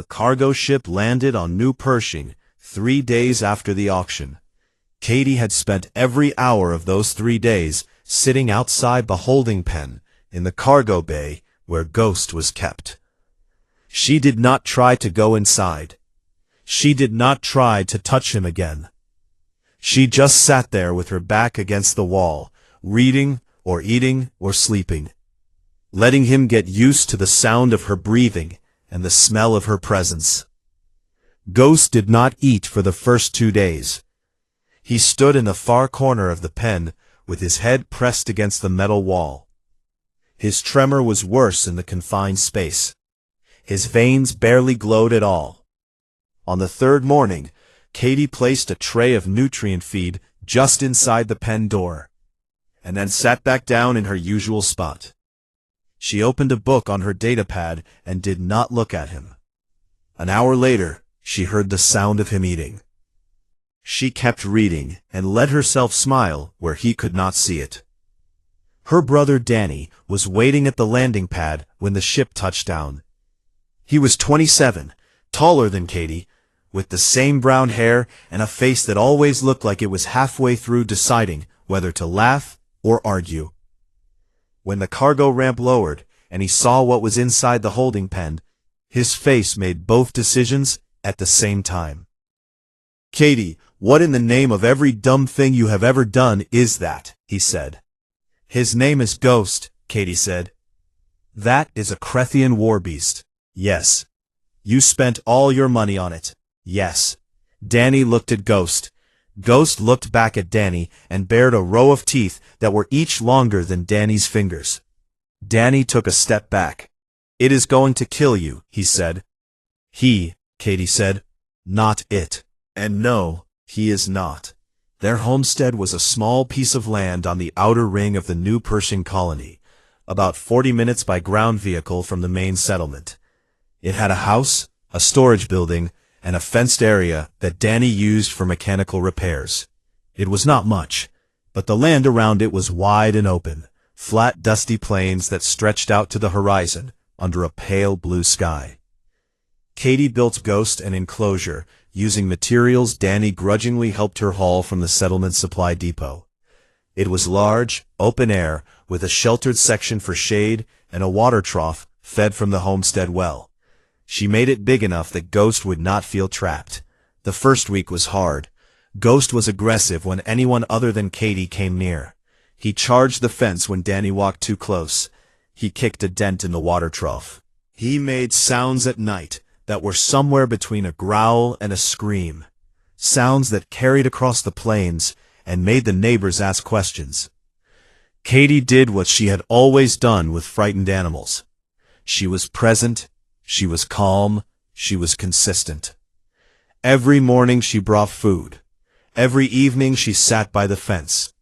The cargo ship landed on New Pershing 3 days after the auction. Katie had spent every hour of those 3 days sitting outside the holding pen in the cargo bay where Ghost was kept. She did not try to go inside. She did not try to touch him again. She just sat there with her back against the wall, reading or eating or sleeping, letting him get used to the sound of her breathing and the smell of her presence. Ghost did not eat for the first 2 days. He stood in the far corner of the pen with his head pressed against the metal wall. His tremor was worse in the confined space. His veins barely glowed at all. On the 3rd morning, Katie placed a tray of nutrient feed just inside the pen door, and then sat back down in her usual spot. She opened a book on her datapad and did not look at him. An hour later, she heard the sound of him eating. She kept reading and let herself smile where he could not see it. Her brother Danny was waiting at the landing pad when the ship touched down. He was 27, taller than Katie, with the same brown hair and a face that always looked like it was halfway through deciding whether to laugh or argue. When the cargo ramp lowered and he saw what was inside the holding pen, his face made both decisions at the same time. "Katie, what in the name of every dumb thing you have ever done is that?" he said. "His name is Ghost," Katie said. "That is a Krethian war beast." "Yes." "You spent all your money on it." "Yes." Danny looked at Ghost. Ghost looked back at Danny and bared a row of teeth that were each longer than Danny's fingers. Danny took a step back. "It is going to kill you," he said. "He," Katie said. "Not it." And no, he is not. Their homestead was a small piece of land on the outer ring of the New Pershing colony, about 40 minutes by ground vehicle from the main settlement. It had a house, a storage building, and a fenced area that Danny used for mechanical repairs. It was not much, but the land around it was wide and open, flat dusty plains that stretched out to the horizon under a pale blue sky. Katie built Ghost an enclosure using materials Danny grudgingly helped her haul from the settlement supply depot. It was large, open air, with a sheltered section for shade and a water trough fed from the homestead well. She made it big enough that Ghost would not feel trapped. The first week was hard. Ghost was aggressive when anyone other than Katie came near. He charged the fence when Danny walked too close. He kicked a dent in the water trough. He made sounds at night that were somewhere between a growl and a scream. Sounds that carried across the plains and made the neighbors ask questions. Katie did what she had always done with frightened animals. She was present, she was calm, she was consistent. Every morning she brought food. Every evening she sat by the fence.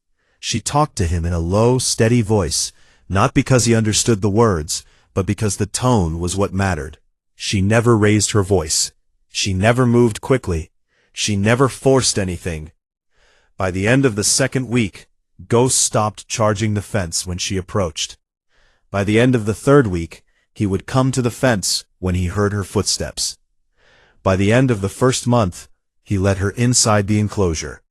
She talked to him in a low, steady voice, not because he understood the words, but because the tone was what mattered. She never raised her voice. She never moved quickly. She never forced anything. By the end of the second week, Ghost stopped charging the fence when she approached. By the end of the third week, he would come to the fence when he heard her footsteps. By the end of the first month, he let her inside the enclosure.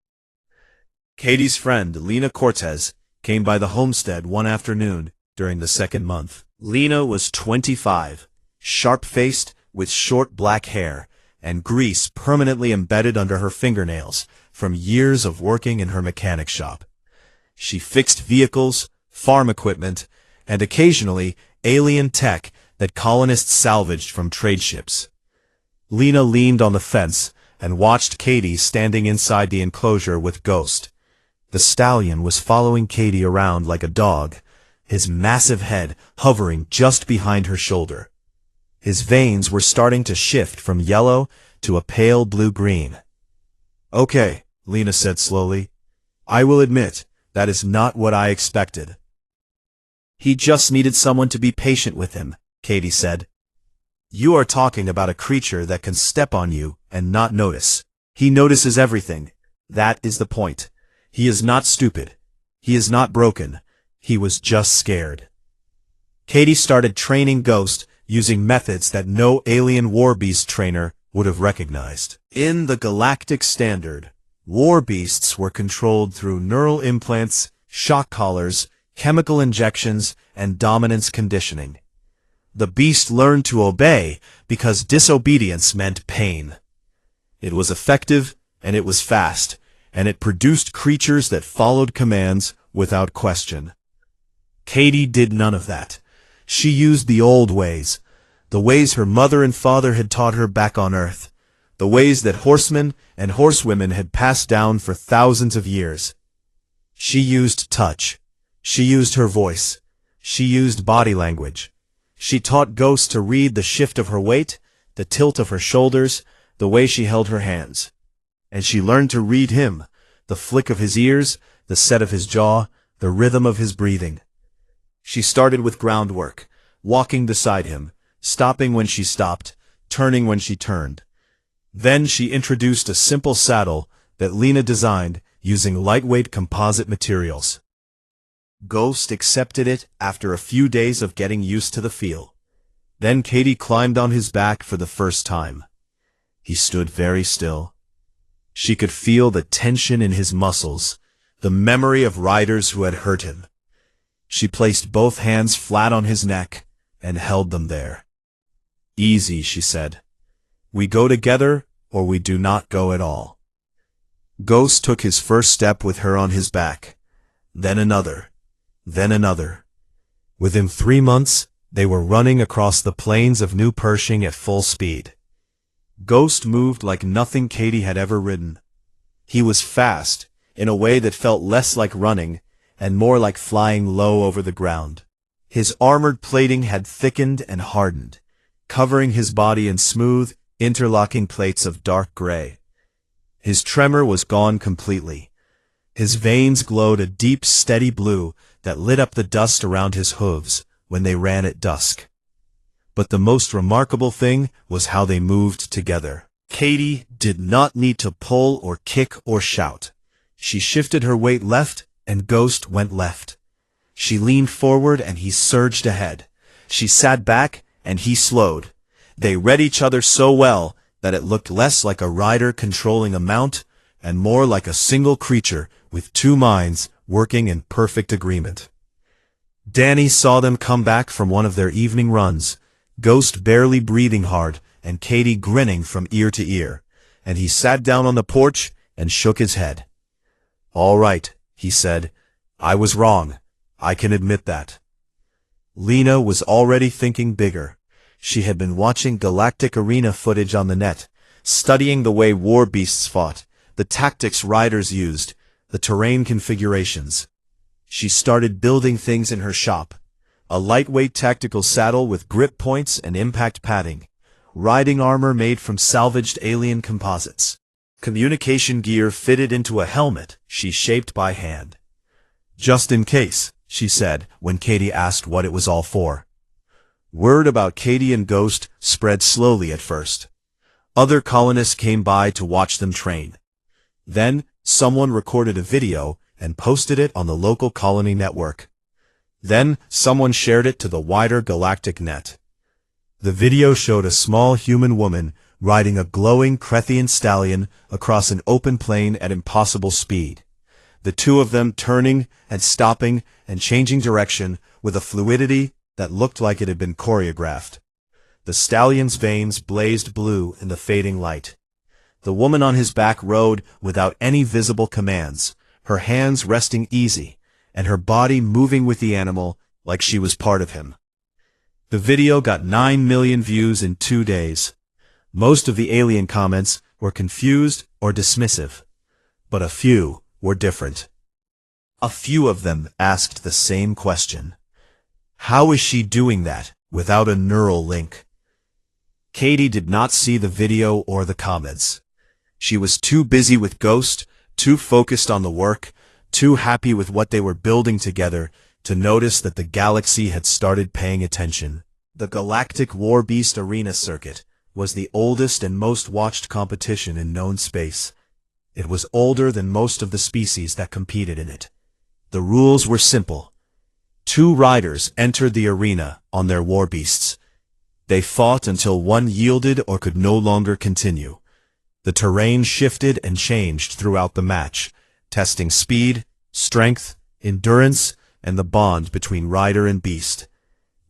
Katie's friend, Lena Cortez, came by the homestead one afternoon during the second month. Lena was 25, sharp-faced, with short black hair, and grease permanently embedded under her fingernails from years of working in her mechanic shop. She fixed vehicles, farm equipment, and occasionally alien tech that colonists salvaged from trade ships. Lena leaned on the fence and watched Katie standing inside the enclosure with Ghost. The stallion was following Katie around like a dog, his massive head hovering just behind her shoulder. His veins were starting to shift from yellow to a pale blue-green. "Okay," Lena said slowly. "I will admit, that is not what I expected." "He just needed someone to be patient with him," Katie said. "You are talking about a creature that can step on you and not notice. He notices everything. That is the point. He is not stupid. He is not broken. He was just scared." Katie started training Ghost using methods that no alien warbeast trainer would have recognized. In the galactic standard, warbeasts were controlled through neural implants, shock collars, chemical injections, and dominance conditioning. The beast learned to obey because disobedience meant pain. It was effective, and it was fast, and it produced creatures that followed commands without question. Katie did none of that. She used the old ways, the ways her mother and father had taught her back on Earth, the ways that horsemen and horsewomen had passed down for thousands of years. She used touch. She used her voice. She used body language. She taught Ghost to read the shift of her weight, the tilt of her shoulders, the way she held her hands. And she learned to read him, the flick of his ears, the set of his jaw, the rhythm of his breathing. She started with groundwork, walking beside him, stopping when she stopped, turning when she turned. Then she introduced a simple saddle that Lena designed using lightweight composite materials. Ghost accepted it after a few days of getting used to the feel. Then Katie climbed on his back for the first time. He stood very still. She could feel the tension in his muscles, the memory of riders who had hurt him. She placed both hands flat on his neck and held them there. "Easy," she said. "We go together, or we do not go at all." Ghost took his first step with her on his back, then another, then another. Within 3 months, they were running across the plains of New Pershing at full speed. Ghost moved like nothing Katie had ever ridden. He was fast, in a way that felt less like running, and more like flying low over the ground. His armored plating had thickened and hardened, covering his body in smooth, interlocking plates of dark gray. His tremor was gone completely. His veins glowed a deep, steady blue that lit up the dust around his hooves when they ran at dusk. But the most remarkable thing was how they moved together. Katie did not need to pull or kick or shout. She shifted her weight left, and Ghost went left. She leaned forward, and he surged ahead. She sat back, and he slowed. They read each other so well that it looked less like a rider controlling a mount and more like a single creature with two minds working in perfect agreement. Danny saw them come back from one of their evening runs, Ghost barely breathing hard and Katie grinning from ear to ear, and he sat down on the porch and shook his head. "All right," he said. "I was wrong. I can admit that." Lena was already thinking bigger. She had been watching Galactic Arena footage on the net, studying the way war beasts fought, the tactics riders used, the terrain configurations. She started building things in her shop. A lightweight tactical saddle with grip points and impact padding, riding armor made from salvaged alien composites, communication gear fitted into a helmet she shaped by hand. "Just in case," she said when Katie asked what it was all for. Word about Katie and Ghost spread slowly at first. Other colonists came by to watch them train. Then, someone recorded a video and posted it on the local colony network. Then, someone shared it to the wider galactic net. The video showed a small human woman riding a glowing Crethian stallion across an open plain at impossible speed. The two of them turning and stopping and changing direction with a fluidity that looked like it had been choreographed. The stallion's veins blazed blue in the fading light. The woman on his back rode without any visible commands, her hands resting easy, and her body moving with the animal like she was part of him. The video got 9 million views in 2 days. Most of the alien comments were confused or dismissive, but a few were different. A few of them asked the same question. How is she doing that without a neural link? Katie did not see the video or the comments. She was too busy with Ghost, too focused on the work, too happy with what they were building together to notice that the galaxy had started paying attention. The Galactic Warbeast Arena Circuit was the oldest and most watched competition in known space. It was older than most of the species that competed in it. The rules were simple. 2 riders entered the arena on their warbeasts. They fought until one yielded or could no longer continue. The terrain shifted and changed throughout the match, testing speed, strength, endurance, and the bond between rider and beast.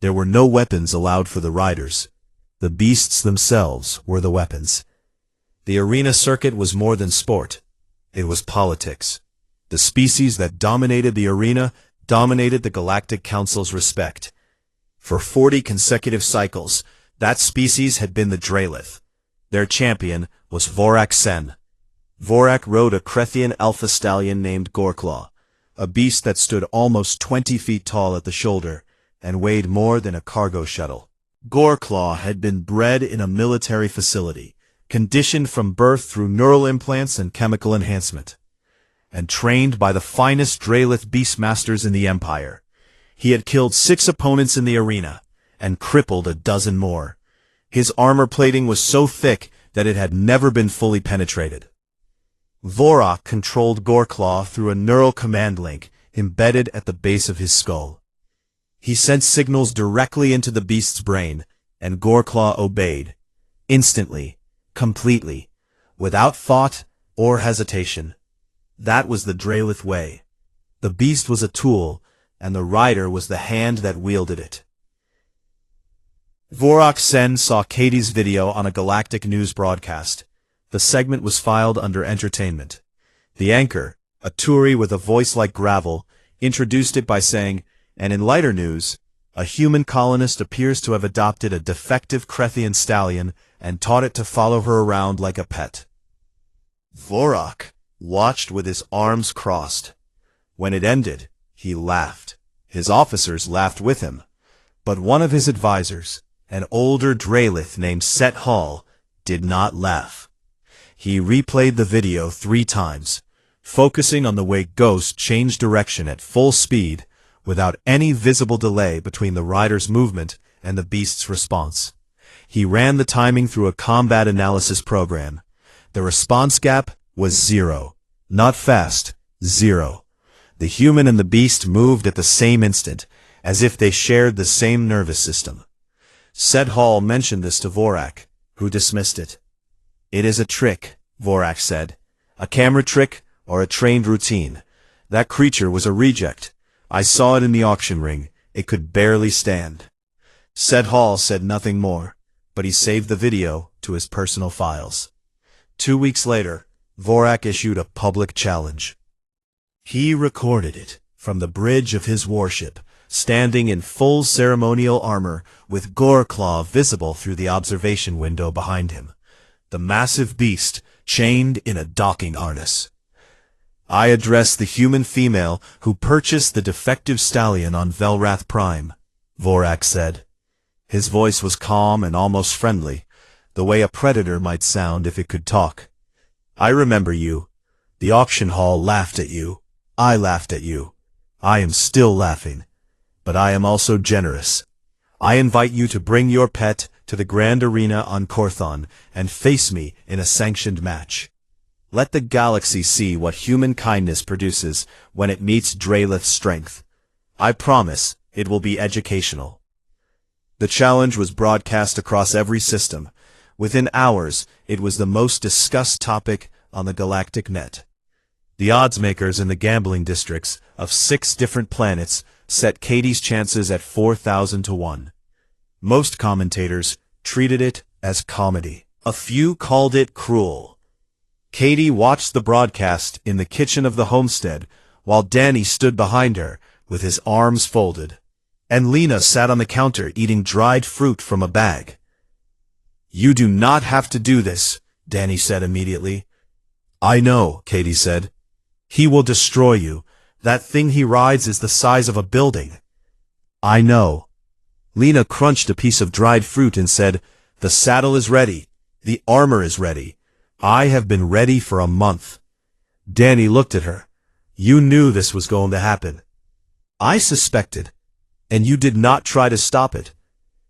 There were no weapons allowed for the riders. The beasts themselves were the weapons. The arena circuit was more than sport. It was politics. The species that dominated the arena dominated the Galactic Council's respect. For 40 consecutive cycles, that species had been the Dralith. Their champion was Vorak Sen. Vorak rode a Krethian alpha stallion named Goreclaw, a beast that stood almost 20 feet tall at the shoulder and weighed more than a cargo shuttle. Goreclaw had been bred in a military facility, conditioned from birth through neural implants and chemical enhancement, and trained by the finest Dralith beastmasters in the Empire. He had killed 6 opponents in the arena, and crippled a dozen more. His armor plating was so thick that it had never been fully penetrated. Vorak controlled Goreclaw through a neural command link embedded at the base of his skull. He sent signals directly into the beast's brain, and Goreclaw obeyed. Instantly, completely, without thought or hesitation. That was the Dralith way. The beast was a tool, and the rider was the hand that wielded it. Vorak Sen saw Katie's video on a galactic news broadcast. The segment was filed under entertainment. The anchor, a Turi with a voice like gravel, introduced it by saying, "And in lighter news, a human colonist appears to have adopted a defective Krethian stallion and taught it to follow her around like a pet." Vorak watched with his arms crossed. When it ended, he laughed. His officers laughed with him. But one of his advisors, an older Dralith named Set Hall, did not laugh. He replayed the video 3 times, focusing on the way Ghost changed direction at full speed without any visible delay between the rider's movement and the beast's response. He ran the timing through a combat analysis program. The response gap was 0. Not fast, 0. The human and the beast moved at the same instant, as if they shared the same nervous system. Set Hall mentioned this to Vorak, who dismissed it. "It is a trick," Vorak said. "A camera trick or a trained routine. That creature was a reject. I saw it in the auction ring. It could barely stand." Set Hall said nothing more, but he saved the video to his personal files. 2 weeks later, Vorak issued a public challenge. He recorded it from the bridge of his warship, standing in full ceremonial armor with Goreclaw visible through the observation window behind him, the massive beast chained in a docking harness. "I address the human female who purchased the defective stallion on Velrath Prime," Vorak said. His voice was calm and almost friendly, the way a predator might sound if it could talk. "I remember you. The auction hall laughed at you. I laughed at you. I am still laughing. But I am also generous. I invite you to bring your pet to the Grand Arena on Korthon and face me in a sanctioned match. Let the galaxy see what human kindness produces when it meets Dralith strength. I promise it will be educational." The challenge was broadcast across every system. Within hours, it was the most discussed topic on the galactic net. The odds makers in the gambling districts of 6 different planets set Katie's chances at 4,000 to 1. Most commentators treated it as comedy. A few called it cruel. Katie watched the broadcast in the kitchen of the homestead while Danny stood behind her with his arms folded, and Lena sat on the counter eating dried fruit from a bag. "You do not have to do this," Danny said immediately. "I know," Katie said. "He will destroy you. That thing he rides is the size of a building." "I know." Lena crunched a piece of dried fruit and said, "The saddle is ready. The armor is ready. I have been ready for a month." Danny looked at her. "You knew this was going to happen." "I suspected. And you did not try to stop it.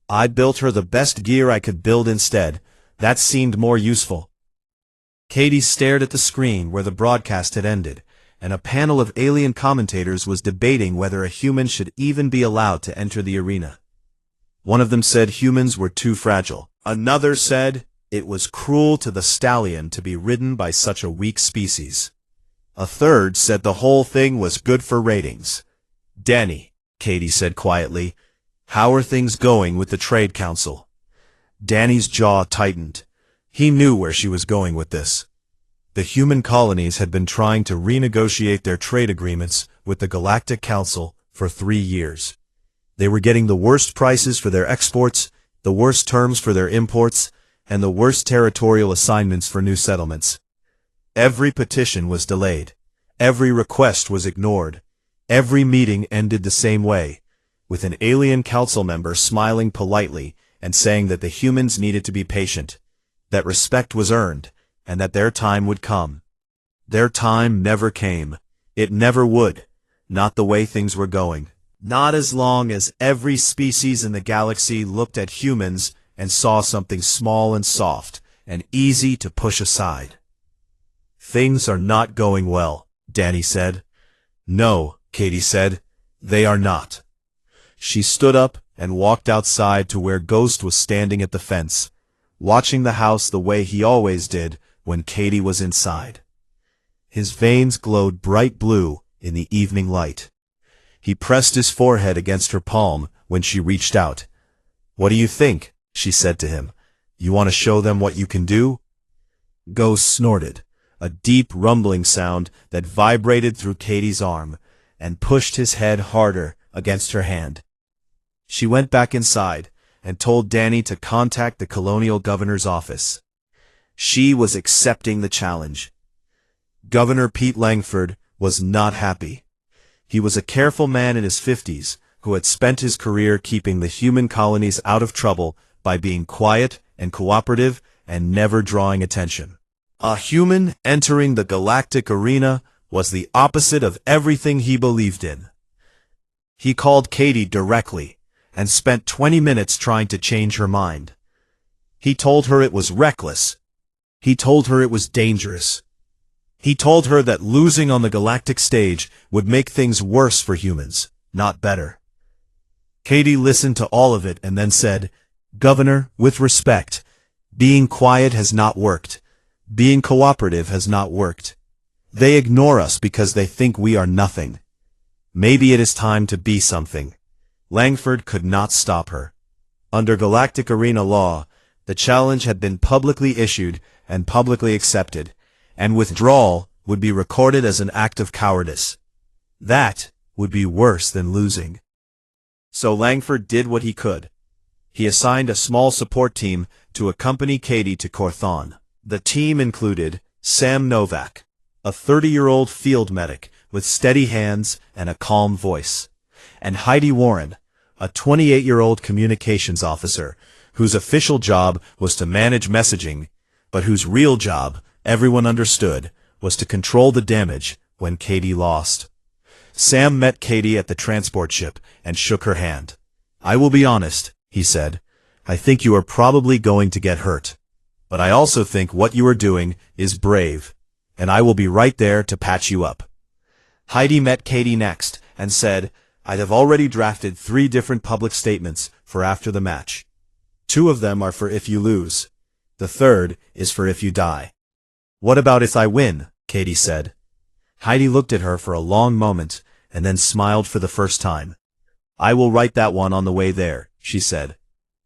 I built her the best gear I could build instead. That seemed more useful." Katie stared at the screen where the broadcast had ended, and a panel of alien commentators was debating whether a human should even be allowed to enter the arena. One of them said humans were too fragile. Another said it was cruel to the stallion to be ridden by such a weak species. A third said the whole thing was good for ratings. "Danny," Katie said quietly, "how are things going with the Trade Council?" Danny's jaw tightened. He knew where she was going with this. The human colonies had been trying to renegotiate their trade agreements with the Galactic Council for 3 years. They were getting the worst prices for their exports, the worst terms for their imports, and the worst territorial assignments for new settlements. Every petition was delayed. Every request was ignored. Every meeting ended the same way, with an alien council member smiling politely and saying that the humans needed to be patient, that respect was earned, and that their time would come. Their time never came. It never would. Not the way things were going. Not as long as every species in the galaxy looked at humans and saw something small and soft and easy to push aside. "Things are not going well," Danny said. "No," Katie said, "they are not." She stood up and walked outside to where Ghost was standing at the fence, watching the house the way he always did when Katie was inside. His veins glowed bright blue in the evening light. He pressed his forehead against her palm when she reached out. "What do you think?" she said to him. "You want to show them what you can do?" Ghost snorted, a deep rumbling sound that vibrated through Katie's arm, and pushed his head harder against her hand. She went back inside and told Danny to contact the colonial governor's office. She was accepting the challenge. Governor Pete Langford was not happy. He was a careful man in his 50s who had spent his career keeping the human colonies out of trouble by being quiet and cooperative and never drawing attention. A human entering the galactic arena was the opposite of everything he believed in. He called Katie directly and spent 20 minutes trying to change her mind. He told her it was reckless. He told her it was dangerous. He told her that losing on the galactic stage would make things worse for humans, not better. Katie listened to all of it and then said, "Governor, with respect, being quiet has not worked. Being cooperative has not worked. They ignore us because they think we are nothing. Maybe it is time to be something." Langford could not stop her. Under Galactic Arena law, the challenge had been publicly issued and publicly accepted, and withdrawal would be recorded as an act of cowardice. That would be worse than losing. So Langford did what he could. He assigned a small support team to accompany Katie to Corthon. The team included Sam Novak, a 30-year-old field medic with steady hands and a calm voice, and Heidi Warren, a 28-year-old communications officer whose official job was to manage messaging, but whose real job, everyone understood, was to control the damage when Katie lost. Sam met Katie at the transport ship and shook her hand. "I will be honest," he said. "I think you are probably going to get hurt. But I also think what you are doing is brave, and I will be right there to patch you up." Heidi met Katie next and said, "I have already drafted 3 different public statements for after the match. 2 of them are for if you lose. The third is for if you die." "What about if I win?" Katie said. Heidi looked at her for a long moment and then smiled for the first time. "I will write that one on the way there," she said.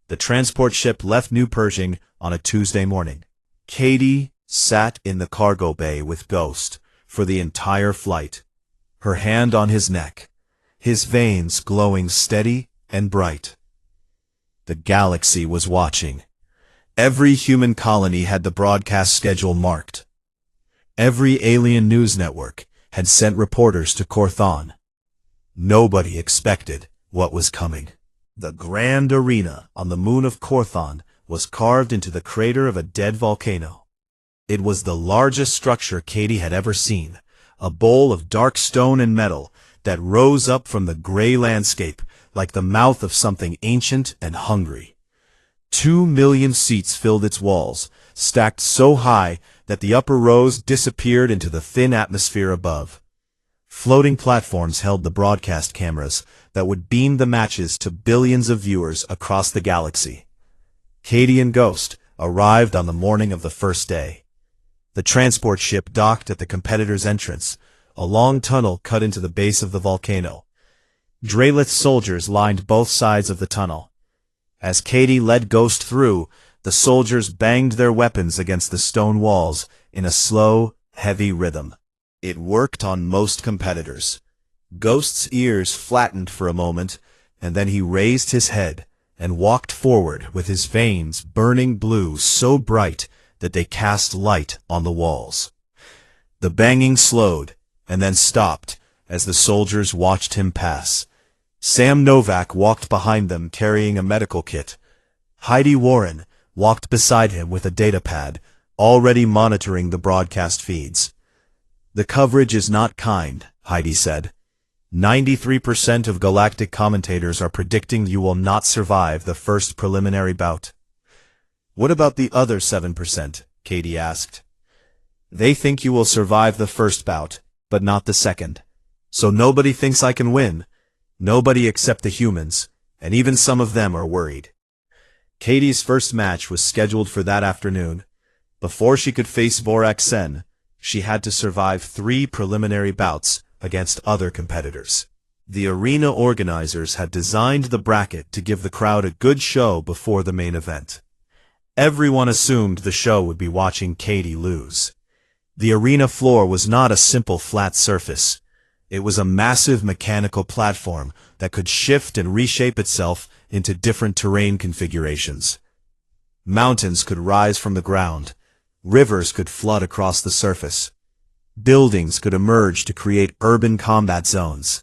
The transport ship left New Pershing on a Tuesday morning. Katie sat in the cargo bay with Ghost for the entire flight, her hand on his neck, his veins glowing steady and bright. The galaxy was watching. Every human colony had the broadcast schedule marked. Every alien news network had sent reporters to Corthon. Nobody expected what was coming. The grand arena on the moon of Corthon was carved into the crater of a dead volcano. It was the largest structure Katie had ever seen, a bowl of dark stone and metal that rose up from the gray landscape like the mouth of something ancient and hungry. 2 million seats filled its walls, stacked so high that the upper rows disappeared into the thin atmosphere above. Floating platforms held the broadcast cameras that would beam the matches to billions of viewers across the galaxy. Katie and Ghost arrived on the morning of the first day. The transport ship docked at the competitor's entrance, a long tunnel cut into the base of the volcano. Drelith soldiers lined both sides of the tunnel. As Katie led Ghost through, the soldiers banged their weapons against the stone walls in a slow, heavy rhythm. It worked on most competitors. Ghost's ears flattened for a moment, and then he raised his head and walked forward with his veins burning blue so bright that they cast light on the walls. The banging slowed and then stopped as the soldiers watched him pass. Sam Novak walked behind them carrying a medical kit. Heidi Warren walked beside him with a datapad, already monitoring the broadcast feeds. "The coverage is not kind," Heidi said. 93% of galactic commentators are predicting you will not survive the first preliminary bout. "What about the other 7%? Katie asked. "They think you will survive the first bout, but not the second. So nobody thinks I can win. Nobody except the humans, and even some of them are worried." Katie's first match was scheduled for that afternoon. Before she could face Vorak Sen, she had to survive 3 preliminary bouts against other competitors. The arena organizers had designed the bracket to give the crowd a good show before the main event. Everyone assumed the show would be watching Katie lose. The arena floor was not a simple flat surface. It was a massive mechanical platform that could shift and reshape itself into different terrain configurations. Mountains could rise from the ground. Rivers could flood across the surface. Buildings could emerge to create urban combat zones.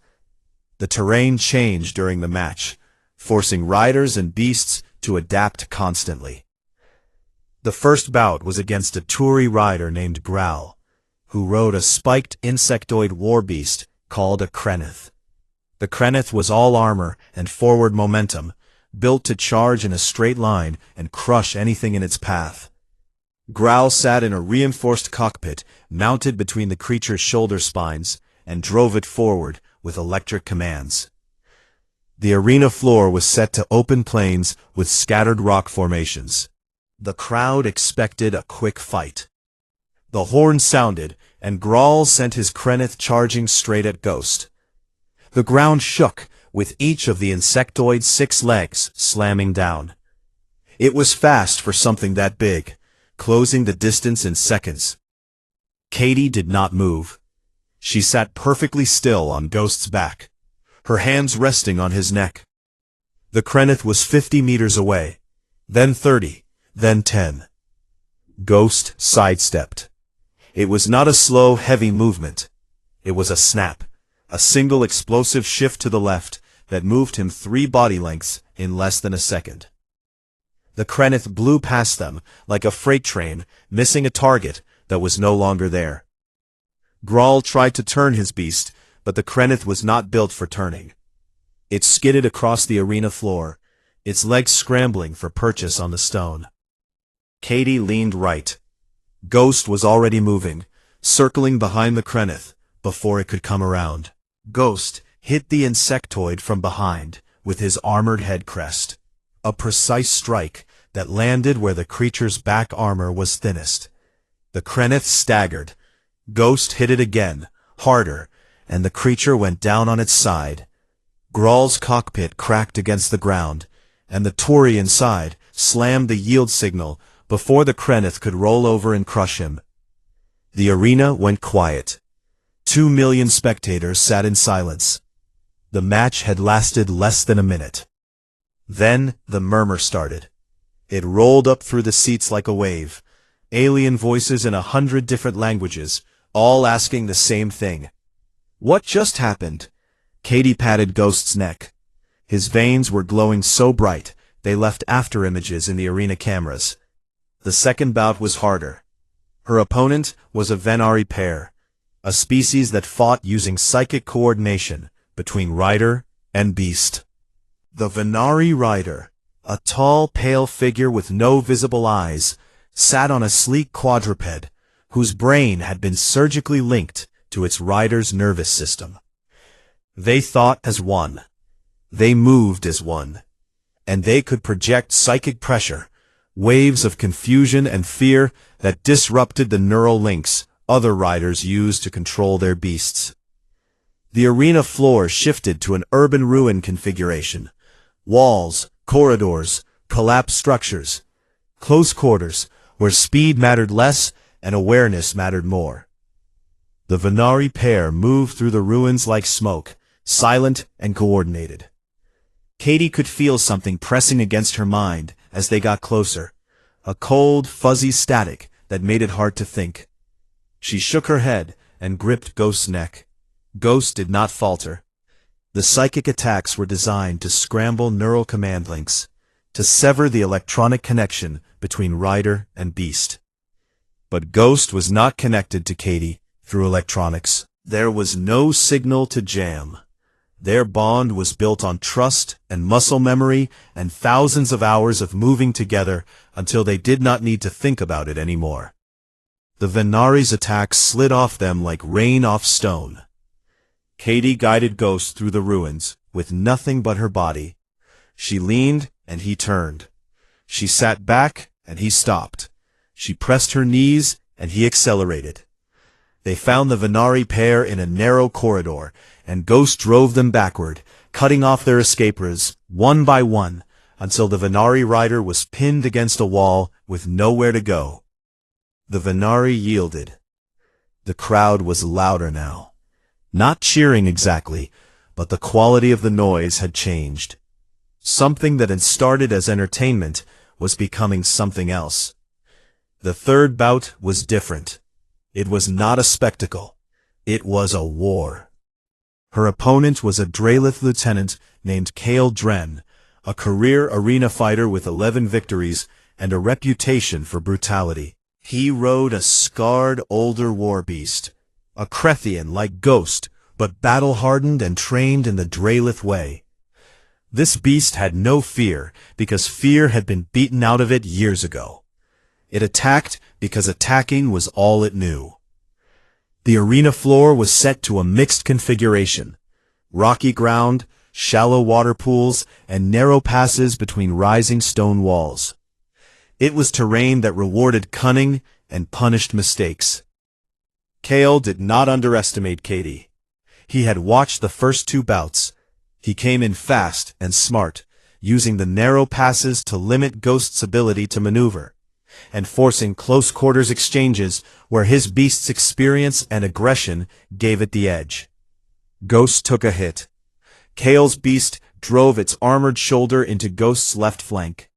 The terrain changed during the match, forcing riders and beasts to adapt constantly. The first bout was against a Turi rider named Growl, who rode a spiked insectoid war beast called a Krenith. The Krenith was all armor and forward momentum, built to charge in a straight line and crush anything in its path. Growl sat in a reinforced cockpit mounted between the creature's shoulder spines and drove it forward with electric commands. The arena floor was set to open plains with scattered rock formations. The crowd expected a quick fight. The horn sounded, and Growl sent his Krenith charging straight at Ghost. The ground shook, with each of the insectoid's 6 legs slamming down. It was fast for something that big, closing the distance in seconds. Katie did not move. She sat perfectly still on Ghost's back, her hands resting on his neck. The Krenith was 50 meters away, then 30, then 10. Ghost sidestepped. It was not a slow, heavy movement. It was a snap, a single explosive shift to the left that moved him 3 body lengths in less than a second. The Krenith blew past them like a freight train, missing a target that was no longer there. Growl tried to turn his beast, but the Krenith was not built for turning. It skidded across the arena floor, its legs scrambling for purchase on the stone. Katie leaned right. Ghost was already moving, circling behind the Krenith before it could come around. Ghost hit the insectoid from behind with his armored head crest. A precise strike that landed where the creature's back armor was thinnest. The Krenith staggered. Ghost hit it again, harder, and the creature went down on its side. Growl's cockpit cracked against the ground, and the Turi inside slammed the yield signal before the Krenith could roll over and crush him. The arena went quiet. 2 million spectators sat in silence. The match had lasted less than a minute. Then the murmur started. It rolled up through the seats like a wave. Alien voices in 100 different languages, all asking the same thing. "What just happened?" Katie patted Ghost's neck. His veins were glowing so bright, they left after images in the arena cameras. The second bout was harder. Her opponent was a Venari pair, a species that fought using psychic coordination between rider and beast. The Venari rider, a tall, pale figure with no visible eyes, sat on a sleek quadruped, whose brain had been surgically linked to its rider's nervous system. They thought as one. They moved as one. And they could project psychic pressure, waves of confusion and fear that disrupted the neural links other riders used to control their beasts. The arena floor shifted to an urban ruin configuration. Walls, corridors, collapsed structures, close quarters, where speed mattered less and awareness mattered more. The Venari pair moved through the ruins like smoke, silent and coordinated. Katie could feel something pressing against her mind as they got closer, a cold, fuzzy static that made it hard to think. She shook her head and gripped Ghost's neck. Ghost did not falter. The psychic attacks were designed to scramble neural command links, to sever the electronic connection between rider and beast. But Ghost was not connected to Katie through electronics. There was no signal to jam. Their bond was built on trust and muscle memory and thousands of hours of moving together until they did not need to think about it anymore. The Venari's attacks slid off them like rain off stone. Katie guided Ghost through the ruins with nothing but her body. She leaned and he turned. She sat back and he stopped. She pressed her knees and he accelerated. They found the Venari pair in a narrow corridor, and Ghost drove them backward, cutting off their escape routes one by one, until the Venari rider was pinned against a wall with nowhere to go. The Venari yielded. The crowd was louder now. Not cheering exactly, but the quality of the noise had changed. Something that had started as entertainment was becoming something else. The third bout was different. It was not a spectacle. It was a war. Her opponent was a Drelith lieutenant named Kale Dren, a career arena fighter with 11 victories and a reputation for brutality. He rode a scarred older war beast, a Krethian like Ghost, but battle-hardened and trained in the Drelith way. This beast had no fear because fear had been beaten out of it years ago. It attacked because attacking was all it knew. The arena floor was set to a mixed configuration: rocky ground, shallow water pools, and narrow passes between rising stone walls. It was terrain that rewarded cunning and punished mistakes. Kale did not underestimate Katie. He had watched the first two bouts. He came in fast and smart, using the narrow passes to limit Ghost's ability to maneuver, and forcing close-quarters exchanges where his beast's experience and aggression gave it the edge. Ghost took a hit. Kale's beast drove its armored shoulder into Ghost's left flank,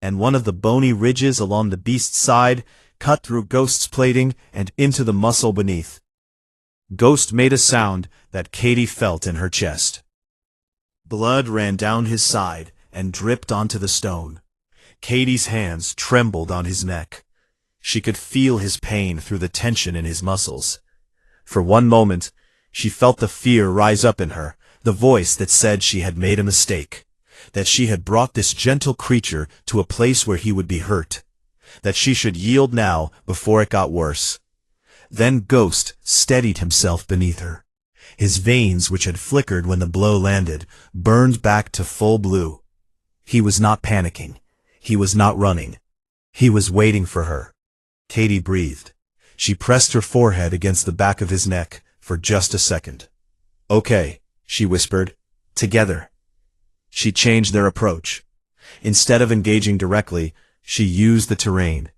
and one of the bony ridges along the beast's side cut through Ghost's plating and into the muscle beneath. Ghost made a sound that Katie felt in her chest. Blood ran down his side and dripped onto the stone. Katie's hands trembled on his neck. She could feel his pain through the tension in his muscles. For one moment, she felt the fear rise up in her, the voice that said she had made a mistake, that she had brought this gentle creature to a place where he would be hurt, that she should yield now before it got worse. Then Ghost steadied himself beneath her. His veins, which had flickered when the blow landed, burned back to full blue. He was not panicking. He was not running. He was waiting for her. Katie breathed. She pressed her forehead against the back of his neck for just a second. "Okay," she whispered. "Together." She changed their approach. Instead of engaging directly, she used the terrain.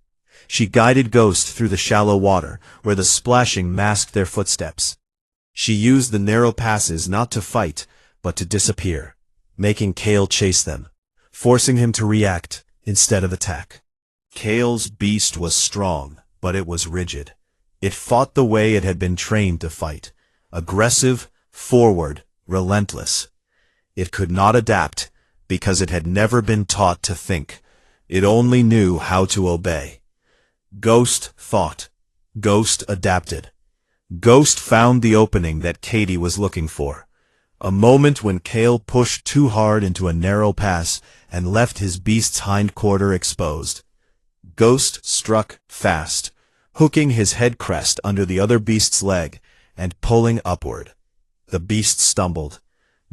She guided Ghost through the shallow water, where the splashing masked their footsteps. She used the narrow passes not to fight, but to disappear, making Kale chase them, forcing him to react instead of attack. Kale's beast was strong, but it was rigid. It fought the way it had been trained to fight: aggressive, forward, relentless. It could not adapt, because it had never been taught to think. It only knew how to obey. Ghost fought. Ghost adapted. Ghost found the opening that Katie was looking for. A moment when Kale pushed too hard into a narrow pass and left his beast's hind quarter exposed. Ghost struck fast, hooking his head crest under the other beast's leg, and pulling upward. The beast stumbled.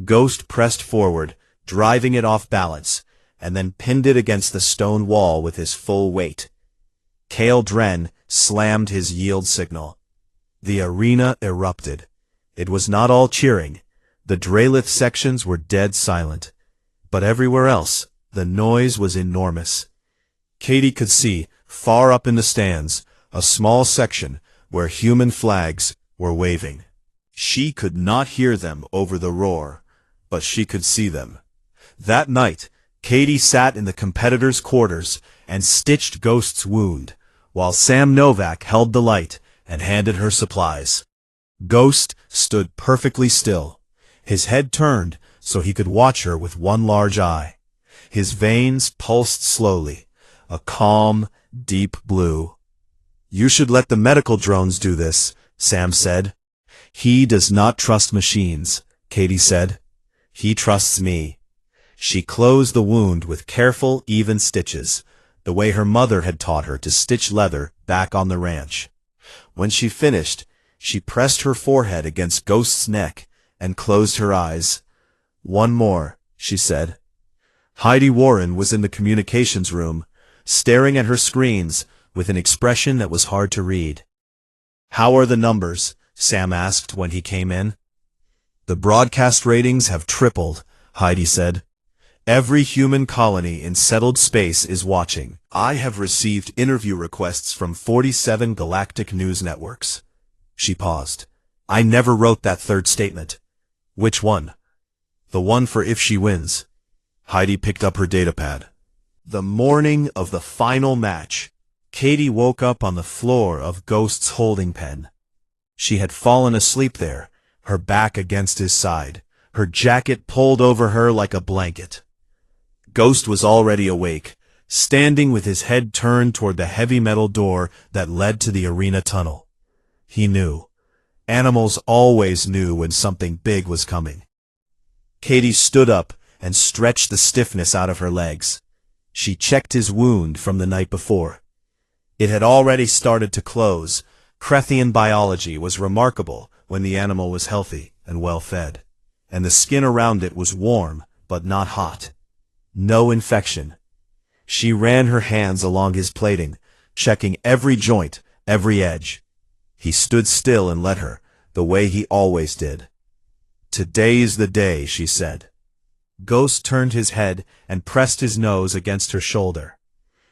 Ghost pressed forward, driving it off balance, and then pinned it against the stone wall with his full weight. Kale Dren slammed his yield signal. The arena erupted. It was not all cheering. The Drelith sections were dead silent. But everywhere else, the noise was enormous. Katie could see, far up in the stands, a small section where human flags were waving. She could not hear them over the roar, but she could see them. That night, Katie sat in the competitors' quarters and stitched Ghost's wound, while Sam Novak held the light and handed her supplies. Ghost stood perfectly still, his head turned so he could watch her with one large eye. His veins pulsed slowly, a calm, deep blue. "You should let the medical drones do this," Sam said. "He does not trust machines," Katie said. "He trusts me." She closed the wound with careful, even stitches, the way her mother had taught her to stitch leather back on the ranch. When she finished, she pressed her forehead against Ghost's neck and closed her eyes. "One more," she said. Heidi Warren was in the communications room, staring at her screens with an expression that was hard to read. "How are the numbers?" Sam asked when he came in. "The broadcast ratings have tripled," Heidi said. "Every human colony in settled space is watching. I have received interview requests from 47 galactic news networks." She paused. "I never wrote that third statement." "Which one?" "The one for if she wins." Heidi picked up her datapad. The morning of the final match, Katie woke up on the floor of Ghost's holding pen. She had fallen asleep there, her back against his side, her jacket pulled over her like a blanket. Ghost was already awake, standing with his head turned toward the heavy metal door that led to the arena tunnel. He knew. Animals always knew when something big was coming. Katie stood up and stretched the stiffness out of her legs. She checked his wound from the night before. It had already started to close. Krethian biology was remarkable when the animal was healthy and well fed, and the skin around it was warm but not hot. No infection. She ran her hands along his plating, checking every joint, every edge. He stood still and let her, the way he always did. "Today's the day," she said. Ghost turned his head and pressed his nose against her shoulder.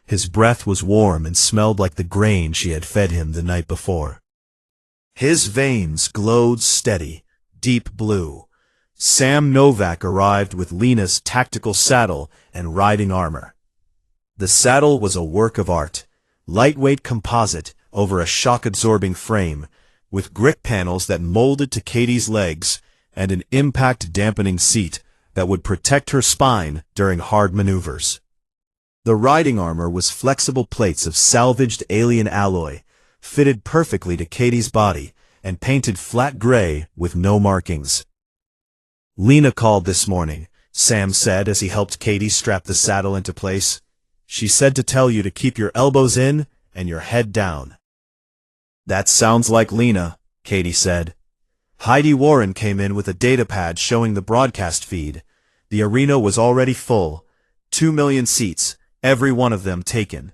His breath was warm and smelled like the grain she had fed him the night before. His veins glowed steady, deep blue. Sam Novak arrived with Lena's tactical saddle and riding armor. The saddle was a work of art, lightweight composite over a shock-absorbing frame, with grip panels that molded to Katie's legs and an impact-dampening seat that would protect her spine during hard maneuvers. The riding armor was flexible plates of salvaged alien alloy, fitted perfectly to Katie's body and painted flat gray with no markings. "Lena called this morning," Sam said as he helped Katie strap the saddle into place. "She said to tell you to keep your elbows in and your head down." "That sounds like Lena," Katie said. Heidi Warren came in with a datapad showing the broadcast feed. The arena was already full. 2 million seats, every one of them taken.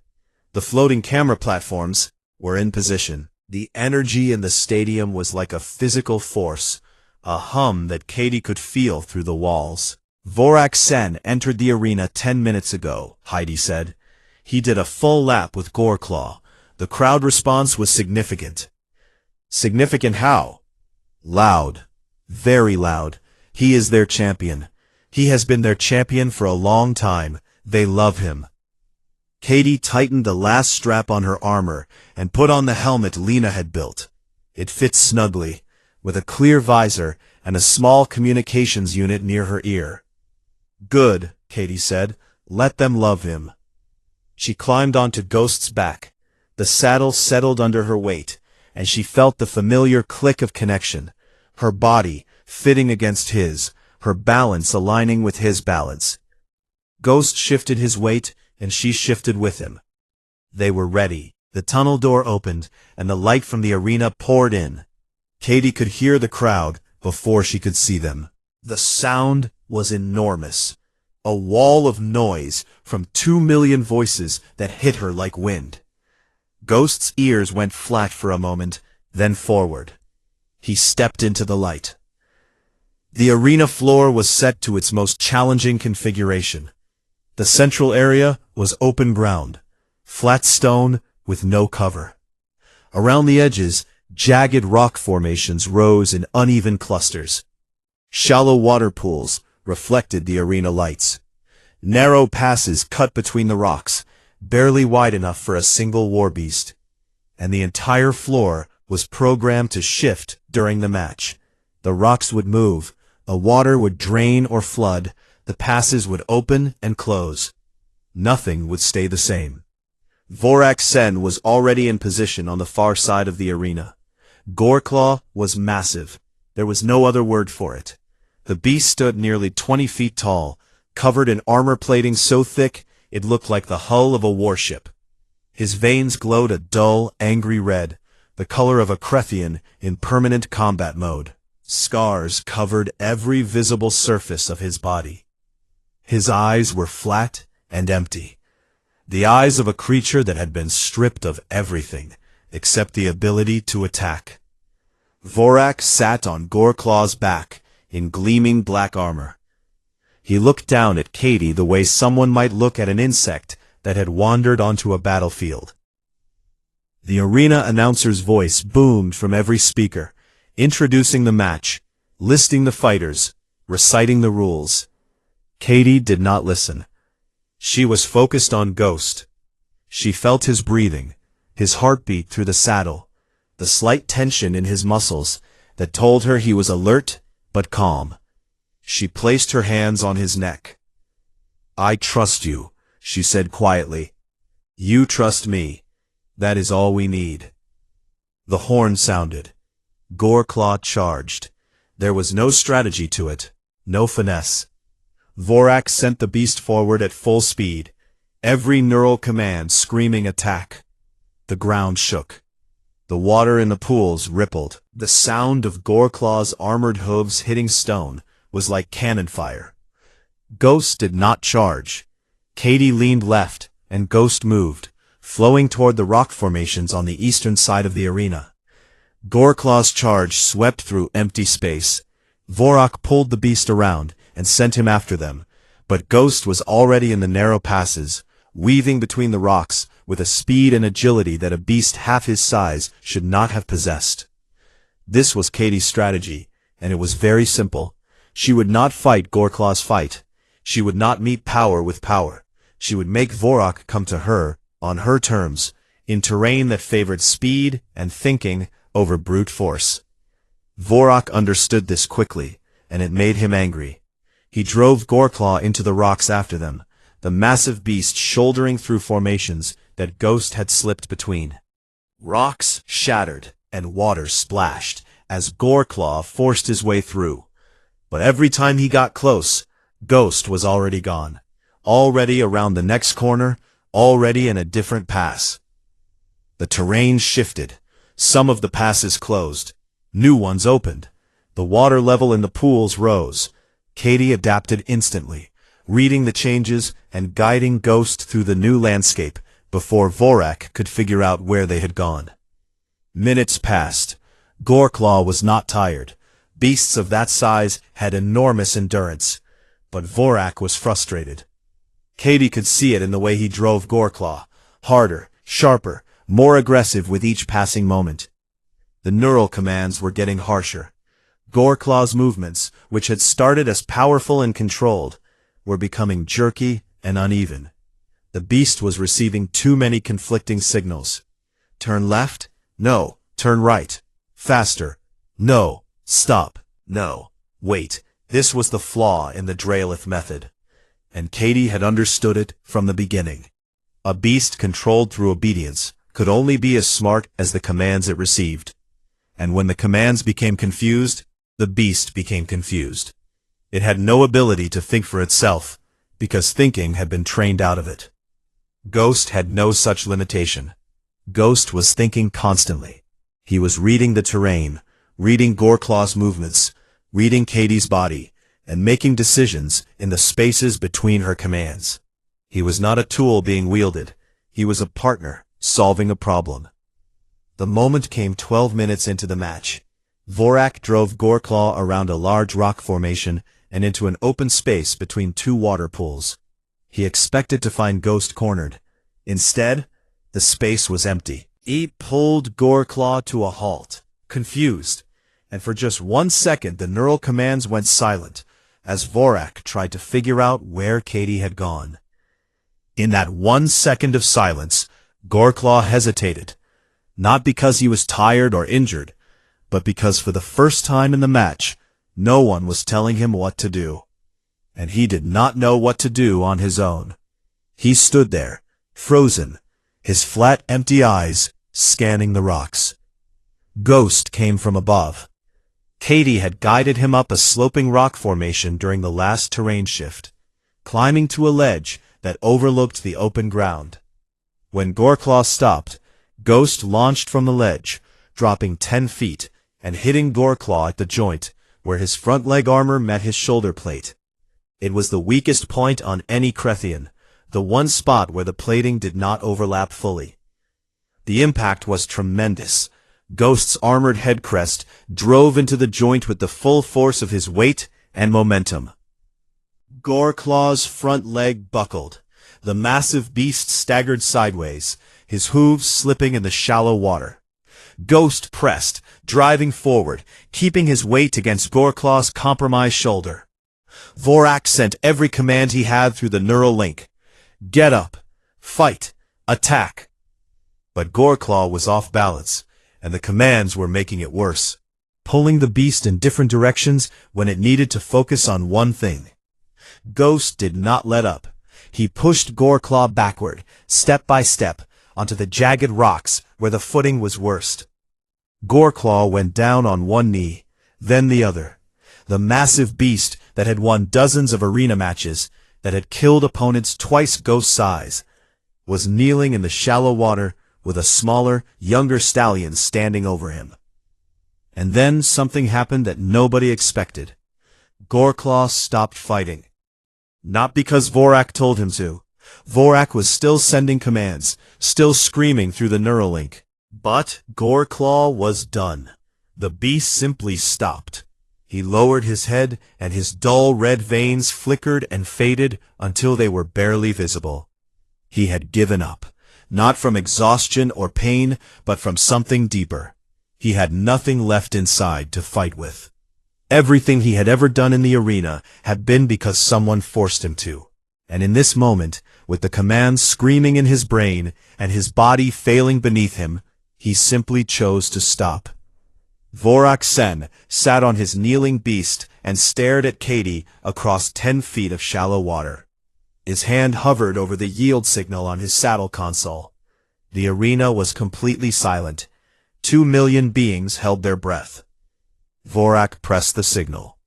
The floating camera platforms were in position. The energy in the stadium was like a physical force, a hum that Katie could feel through the walls. "Vorak Sen entered the arena 10 minutes ago," Heidi said. "He did a full lap with Goreclaw. The crowd response was significant." "Significant how?" "Loud. Very loud. He is their champion. He has been their champion for a long time. They love him." Katie tightened the last strap on her armor and put on the helmet Lena had built. It fit snugly, with a clear visor and a small communications unit near her ear. "Good," Katie said. "Let them love him." She climbed onto Ghost's back. The saddle settled under her weight, and she felt the familiar click of connection, her body fitting against his, her balance aligning with his balance. Ghost shifted his weight, and she shifted with him. They were ready. The tunnel door opened, and the light from the arena poured in. Katie could hear the crowd before she could see them. The sound was enormous. A wall of noise from 2 million voices that hit her like wind. Ghost's ears went flat for a moment, then forward. He stepped into the light. The arena floor was set to its most challenging configuration. The central area was open ground, flat stone with no cover. Around the edges, jagged rock formations rose in uneven clusters. Shallow water pools reflected the arena lights. Narrow passes cut between the rocks, barely wide enough for a single war beast. And the entire floor was programmed to shift during the match. The rocks would move, the water would drain or flood, the passes would open and close. Nothing would stay the same. Vorak Sen was already in position on the far side of the arena. Goreclaw was massive. There was no other word for it. The beast stood nearly 20 feet tall, covered in armor plating so thick it looked like the hull of a warship. His veins glowed a dull, angry red, the color of a Krethian in permanent combat mode. Scars covered every visible surface of his body. His eyes were flat and empty. The eyes of a creature that had been stripped of everything except the ability to attack. Vorak sat on Goreclaw's back in gleaming black armor. He looked down at Katie the way someone might look at an insect that had wandered onto a battlefield. The arena announcer's voice boomed from every speaker, introducing the match, listing the fighters, reciting the rules. Katie did not listen. She was focused on Ghost. She felt his breathing, his heartbeat through the saddle, the slight tension in his muscles that told her he was alert but calm. She placed her hands on his neck. "I trust you," she said quietly. "You trust me. That is all we need." The horn sounded. Goreclaw charged. There was no strategy to it, no finesse. Vorak sent the beast forward at full speed, every neural command screaming attack. The ground shook. The water in the pools rippled. The sound of Goreclaw's armored hooves hitting stone was like cannon fire. Ghost did not charge. Katie leaned left, and Ghost moved, flowing toward the rock formations on the eastern side of the arena. Goreclaw's charge swept through empty space. Vorak pulled the beast around and sent him after them, but Ghost was already in the narrow passes, weaving between the rocks with a speed and agility that a beast half his size should not have possessed. This was Katie's strategy, and it was very simple. She would not fight Goreclaw's fight. She would not meet power with power. She would make Vorak come to her, on her terms, in terrain that favored speed and thinking over brute force. Vorak understood this quickly, and it made him angry. He drove Goreclaw into the rocks after them, the massive beast shouldering through formations that Ghost had slipped between. Rocks shattered, and water splashed, as Goreclaw forced his way through. But every time he got close, Ghost was already gone, already around the next corner, already in a different pass. The terrain shifted. Some of the passes closed. New ones opened. The water level in the pools rose. Katie adapted instantly, reading the changes and guiding Ghost through the new landscape before Vorak could figure out where they had gone. Minutes passed. Goreclaw was not tired. Beasts of that size had enormous endurance. But Vorak was frustrated. Katie could see it in the way he drove Goreclaw, harder, sharper, more aggressive with each passing moment. The neural commands were getting harsher. Goreclaw's movements, which had started as powerful and controlled, were becoming jerky and uneven. The beast was receiving too many conflicting signals. Turn left? No. Turn right. Faster. No. Stop. No. Wait. This was the flaw in the Dralith method. And Katie had understood it from the beginning. A beast controlled through obedience could only be as smart as the commands it received. And when the commands became confused, the beast became confused. It had no ability to think for itself, because thinking had been trained out of it. Ghost had no such limitation. Ghost was thinking constantly. He was reading the terrain, reading Goreclaw's movements, reading Katie's body, and making decisions in the spaces between her commands. He was not a tool being wielded. He was a partner, solving a problem. The moment came 12 minutes into the match. Vorak drove Goreclaw around a large rock formation and into an open space between two water pools. He expected to find Ghost cornered. Instead, the space was empty. He pulled Goreclaw to a halt, confused, and for just 1 second the neural commands went silent as Vorak tried to figure out where Katie had gone. In that 1 second of silence, Goreclaw hesitated, not because he was tired or injured, but because for the first time in the match, no one was telling him what to do. And he did not know what to do on his own. He stood there, frozen, his flat, empty eyes scanning the rocks. Ghost came from above. Katie had guided him up a sloping rock formation during the last terrain shift, climbing to a ledge that overlooked the open ground. When Goreclaw stopped, Ghost launched from the ledge, dropping 10 feet and hitting Goreclaw at the joint where his front leg armor met his shoulder plate. It was the weakest point on any Krethian, the one spot where the plating did not overlap fully. The impact was tremendous. Ghost's armored head crest drove into the joint with the full force of his weight and momentum. Goreclaw's front leg buckled. The massive beast staggered sideways, his hooves slipping in the shallow water. Ghost pressed, driving forward, keeping his weight against Goreclaw's compromised shoulder. Vorak sent every command he had through the neural link. Get up, fight, attack. But Goreclaw was off balance, and the commands were making it worse, pulling the beast in different directions when it needed to focus on one thing. Ghost did not let up. He pushed Goreclaw backward, step by step, onto the jagged rocks where the footing was worst. Goreclaw went down on one knee, then the other. The massive beast that had won dozens of arena matches, that had killed opponents twice Ghost's size, was kneeling in the shallow water with a smaller, younger stallion standing over him. And then something happened that nobody expected. Goreclaw stopped fighting. Not because Vorak told him to. Vorak was still sending commands, still screaming through the Neuralink. But Goreclaw was done. The beast simply stopped. He lowered his head, and his dull red veins flickered and faded until they were barely visible. He had given up, not from exhaustion or pain, but from something deeper. He had nothing left inside to fight with. Everything he had ever done in the arena had been because someone forced him to. And in this moment, with the commands screaming in his brain and his body failing beneath him, he simply chose to stop. Vorak Sen sat on his kneeling beast and stared at Katie across 10 feet of shallow water. His hand hovered over the yield signal on his saddle console. The arena was completely silent. 2 million beings held their breath. Vorak pressed the signal.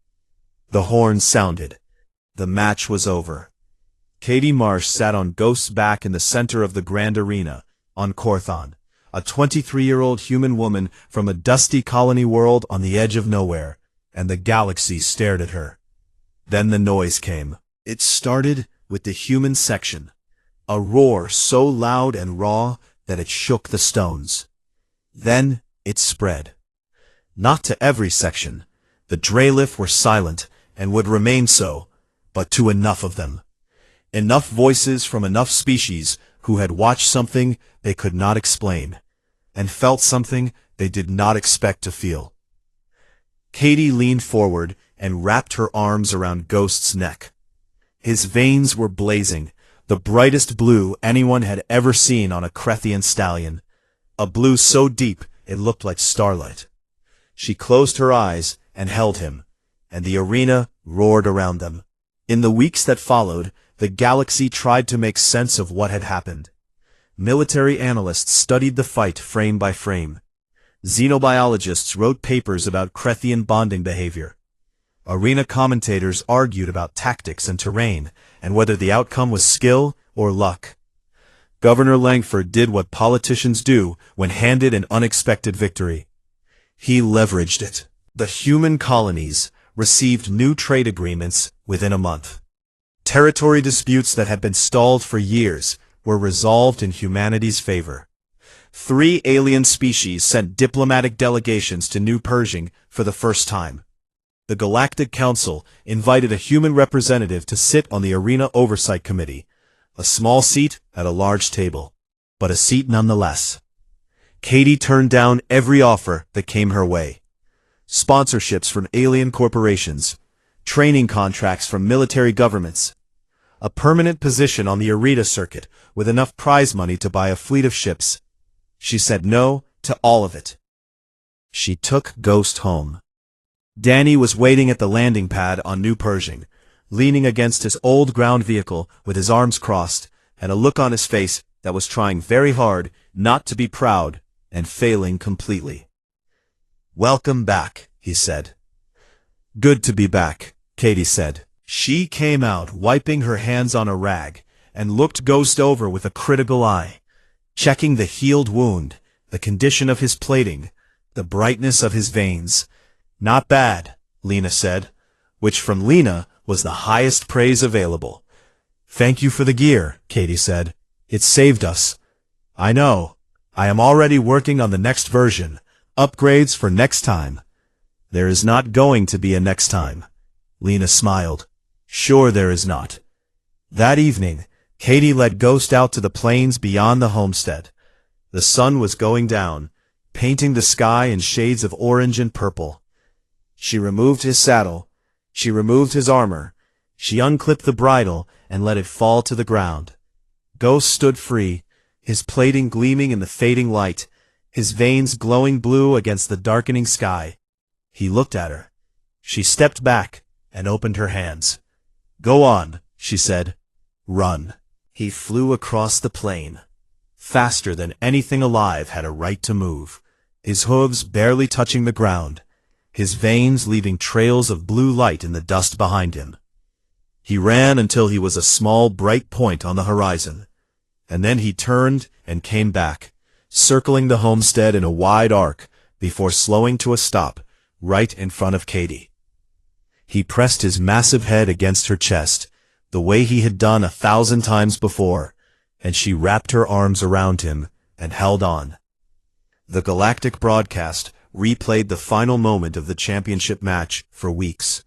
The horn sounded. The match was over. Katie Marsh sat on Ghost's back in the center of the grand arena, on Korthon, a 23-year-old human woman from a dusty colony world on the edge of nowhere, and the galaxy stared at her. Then the noise came. It started with the human section, a roar so loud and raw that it shook the stones. Then it spread. Not to every section. The Drelith were silent and would remain so, but to enough of them. Enough voices from enough species who had watched something they could not explain, and felt something they did not expect to feel. Katie leaned forward and wrapped her arms around Ghost's neck. His veins were blazing, the brightest blue anyone had ever seen on a Krethian stallion, a blue so deep it looked like starlight. She closed her eyes and held him, and the arena roared around them. In the weeks that followed, the galaxy tried to make sense of what had happened. Military analysts studied the fight frame by frame. Xenobiologists wrote papers about Krethian bonding behavior. Arena commentators argued about tactics and terrain, and whether the outcome was skill or luck. Governor Langford did what politicians do when handed an unexpected victory. He leveraged it. The human colonies received new trade agreements within a month. Territory disputes that had been stalled for years were resolved in humanity's favor. 3 alien species sent diplomatic delegations to New Pershing for the first time. The Galactic Council invited a human representative to sit on the Arena Oversight Committee, a small seat at a large table, but a seat nonetheless. Katie turned down every offer that came her way. Sponsorships from alien corporations, training contracts from military governments, a permanent position on the Arena circuit with enough prize money to buy a fleet of ships. She said no to all of it. She took Ghost home. Danny was waiting at the landing pad on New Pershing, leaning against his old ground vehicle with his arms crossed and a look on his face that was trying very hard not to be proud and failing completely. "Welcome back," he said. "Good to be back," Katie said. She came out wiping her hands on a rag and looked Ghost over with a critical eye, checking the healed wound, the condition of his plating, the brightness of his veins. "Not bad," Lena said, which from Lena was the highest praise available. "Thank you for the gear," Katie said. "It saved us." "I know. I am already working on the next version, upgrades for next time." "There is not going to be a next time." Lena smiled. "Sure there is not." That evening, Katie led Ghost out to the plains beyond the homestead. The sun was going down, painting the sky in shades of orange and purple. She removed his saddle. She removed his armor. She unclipped the bridle and let it fall to the ground. Ghost stood free, his plating gleaming in the fading light, his veins glowing blue against the darkening sky. He looked at her. She stepped back and opened her hands. "Go on," she said. "Run." He flew across the plain, faster than anything alive had a right to move, his hooves barely touching the ground, his veins leaving trails of blue light in the dust behind him. He ran until he was a small bright point on the horizon, and then he turned and came back, circling the homestead in a wide arc before slowing to a stop right in front of Katie. He pressed his massive head against her chest, the way he had done 1,000 times before, and she wrapped her arms around him and held on. The Galactic broadcast replayed the final moment of the championship match for weeks.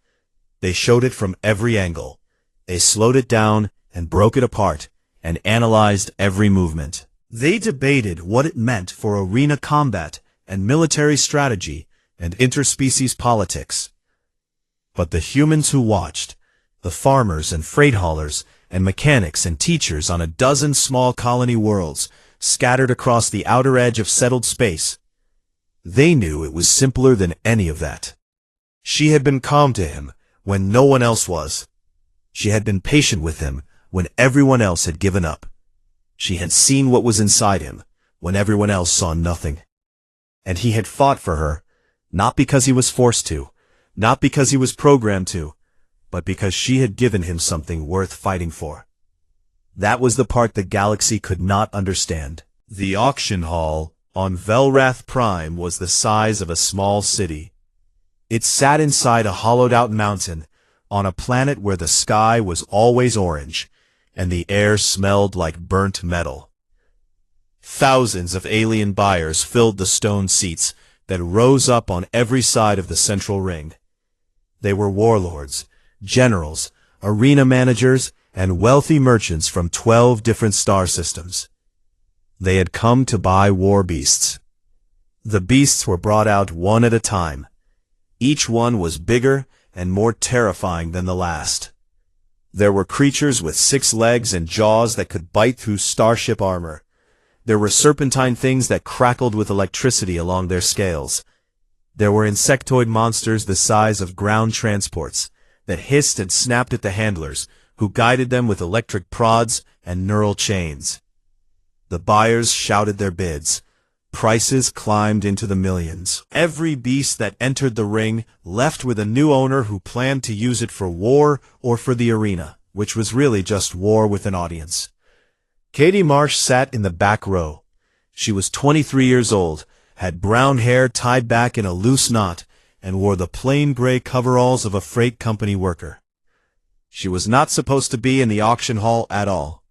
They showed it from every angle. They slowed it down and broke it apart and analyzed every movement. They debated what it meant for arena combat and military strategy and interspecies politics. But the humans who watched, the farmers and freight haulers and mechanics and teachers on a dozen small colony worlds scattered across the outer edge of settled space, they knew it was simpler than any of that. She had been calm to him when no one else was. She had been patient with him when everyone else had given up. She had seen what was inside him when everyone else saw nothing. And he had fought for her, not because he was forced to, not because he was programmed to, but because she had given him something worth fighting for. That was the part the galaxy could not understand. The auction hall on Velrath Prime was the size of a small city. It sat inside a hollowed-out mountain on a planet where the sky was always orange and the air smelled like burnt metal. Thousands of alien buyers filled the stone seats that rose up on every side of the central ring. They were warlords, generals, arena managers, and wealthy merchants from 12 different star systems. They had come to buy war beasts. The beasts were brought out one at a time. Each one was bigger and more terrifying than the last. There were creatures with 6 legs and jaws that could bite through starship armor. There were serpentine things that crackled with electricity along their scales. There were insectoid monsters the size of ground transports that hissed and snapped at the handlers, who guided them with electric prods and neural chains. The buyers shouted their bids. Prices climbed into the millions. Every beast that entered the ring left with a new owner who planned to use it for war or for the arena, which was really just war with an audience. Katie Marsh sat in the back row. She was 23 years old, had brown hair tied back in a loose knot, and wore the plain gray coveralls of a freight company worker. She was not supposed to be in the auction hall at all.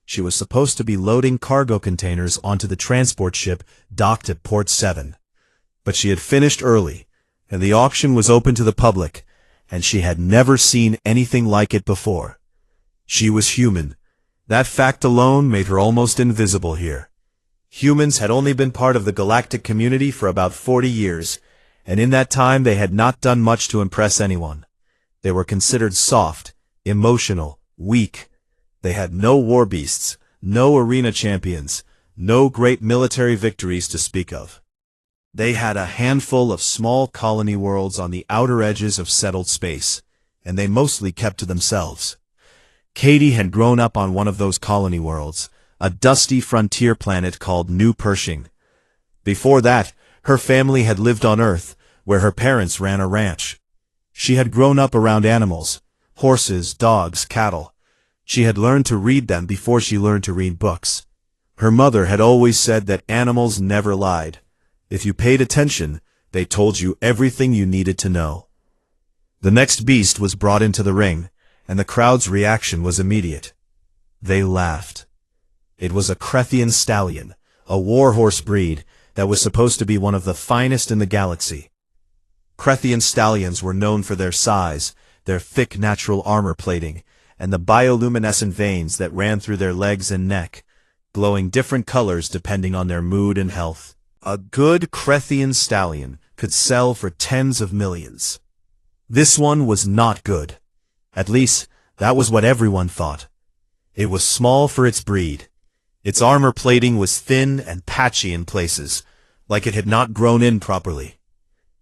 She was supposed to be loading cargo containers onto the transport ship docked at Port 7. But she had finished early, and the auction was open to the public, and she had never seen anything like it before. She was human. That fact alone made her almost invisible here. Humans had only been part of the galactic community for about 40 years, and in that time they had not done much to impress anyone. They were considered soft, emotional, weak. They had no war beasts, no arena champions, no great military victories to speak of. They had a handful of small colony worlds on the outer edges of settled space, and they mostly kept to themselves. Katie had grown up on one of those colony worlds, a dusty frontier planet called New Pershing. Before that, her family had lived on Earth, where her parents ran a ranch. She had grown up around animals, horses, dogs, cattle. She had learned to read them before she learned to read books. Her mother had always said that animals never lied. If you paid attention, they told you everything you needed to know. The next beast was brought into the ring, and the crowd's reaction was immediate. They laughed. It was a Crethian stallion, a warhorse breed that was supposed to be one of the finest in the galaxy. Crethian stallions were known for their size, their thick natural armor plating, and the bioluminescent veins that ran through their legs and neck, glowing different colors depending on their mood and health. A good Crethian stallion could sell for tens of millions. This one was not good. At least, that was what everyone thought. It was small for its breed. Its armor plating was thin and patchy in places, like it had not grown in properly.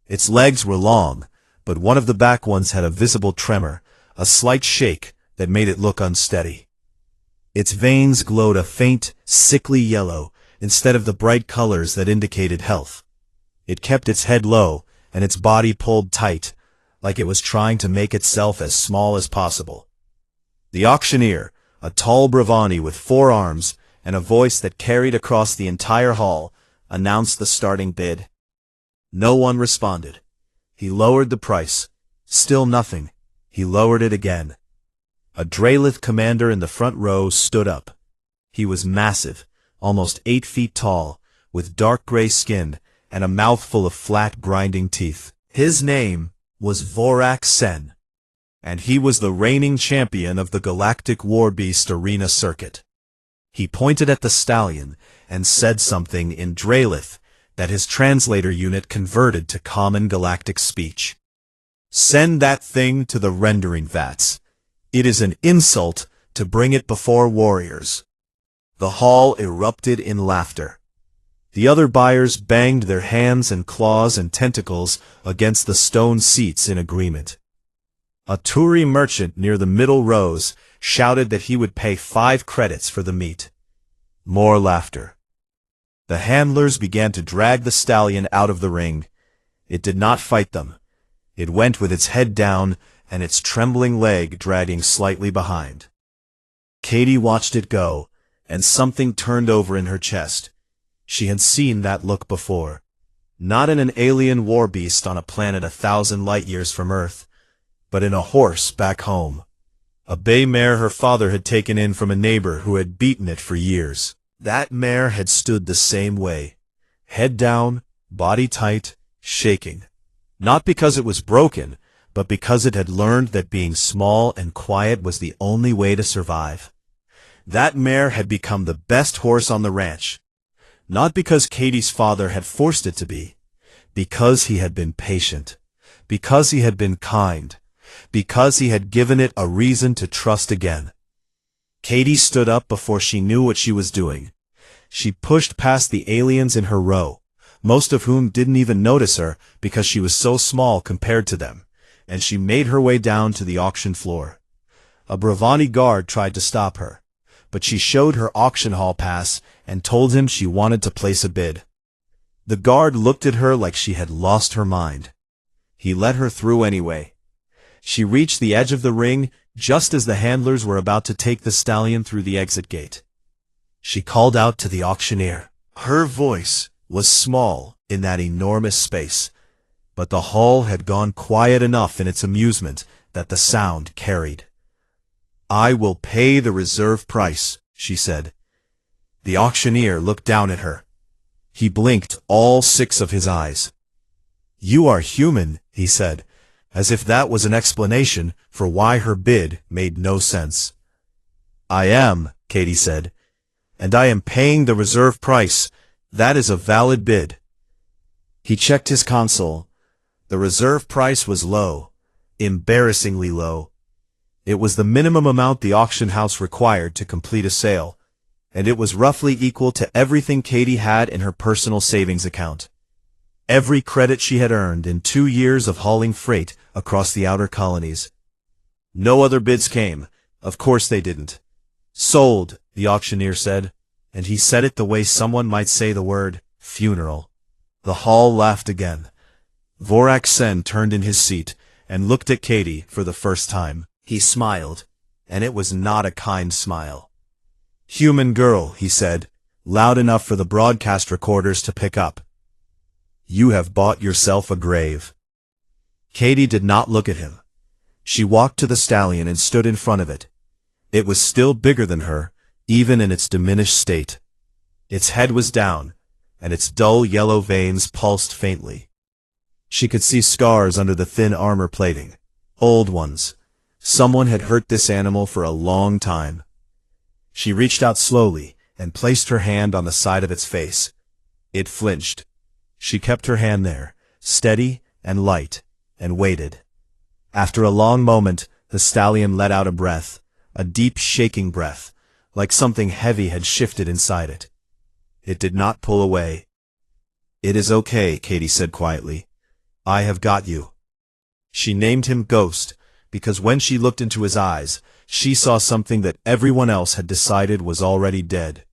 Its legs were long, but one of the back ones had a visible tremor, a slight shake that made it look unsteady. Its veins glowed a faint, sickly yellow, instead of the bright colors that indicated health. It kept its head low, and its body pulled tight, like it was trying to make itself as small as possible. The auctioneer, a tall Bravani with 4 arms, and a voice that carried across the entire hall, announced the starting bid. No one responded. He lowered the price. Still nothing. He lowered it again. A Dralith commander in the front row stood up. He was massive, almost 8 feet tall, with dark gray skin and a mouthful of flat grinding teeth. His name was Vorak Sen, and he was the reigning champion of the Galactic War Beast Arena Circuit. He pointed at the stallion and said something in Dralith that his translator unit converted to common galactic speech. Send that thing to the rendering vats. It is an insult to bring it before warriors. The hall erupted in laughter. The other buyers banged their hands and claws and tentacles against the stone seats in agreement. A Turi merchant near the middle rows shouted that he would pay 5 credits for the meat. More laughter. The handlers began to drag the stallion out of the ring. It did not fight them. It went with its head down and its trembling leg dragging slightly behind. Katie watched it go, and something turned over in her chest. She had seen that look before. Not in an alien war beast on a planet 1,000 light-years from Earth, but in a horse back home. A bay mare her father had taken in from a neighbor who had beaten it for years. That mare had stood the same way, head down, body tight, shaking. Not because it was broken, but because it had learned that being small and quiet was the only way to survive. That mare had become the best horse on the ranch. Not because Katie's father had forced it to be, because he had been patient, because he had been kind, because he had given it a reason to trust again. Katie stood up before she knew what she was doing. She pushed past the aliens in her row, most of whom didn't even notice her because she was so small compared to them, and she made her way down to the auction floor. A Bravani guard tried to stop her, but she showed her auction hall pass and told him she wanted to place a bid. The guard looked at her like she had lost her mind. He let her through anyway. She reached the edge of the ring just as the handlers were about to take the stallion through the exit gate. She called out to the auctioneer. Her voice was small in that enormous space. But the hall had gone quiet enough in its amusement that the sound carried. "I will pay the reserve price," she said. The auctioneer looked down at her. He blinked all 6 of his eyes. "You are human," he said, as if that was an explanation for why her bid made no sense. "I am," Katie said, "and I am paying the reserve price. That is a valid bid." He checked his console. The reserve price was low, embarrassingly low. It was the minimum amount the auction house required to complete a sale, and it was roughly equal to everything Katie had in her personal savings account. Every credit she had earned in 2 years of hauling freight across the outer colonies. No other bids came. Of course they didn't. "Sold," the auctioneer said, and he said it the way someone might say the word funeral. The hall laughed again. Vorak Sen turned in his seat and looked at Katie for the first time. He smiled, and it was not a kind smile. "Human girl," he said, loud enough for the broadcast recorders to pick up. "You have bought yourself a grave." Katie did not look at him. She walked to the stallion and stood in front of it. It was still bigger than her, even in its diminished state. Its head was down, and its dull yellow veins pulsed faintly. She could see scars under the thin armor plating. Old ones. Someone had hurt this animal for a long time. She reached out slowly and placed her hand on the side of its face. It flinched. She kept her hand there, steady and light, and waited. After a long moment, the stallion let out a breath, a deep shaking breath, like something heavy had shifted inside it. It did not pull away. "It is okay," Katie said quietly. "I have got you." She named him Ghost, because when she looked into his eyes, she saw something that everyone else had decided was already dead.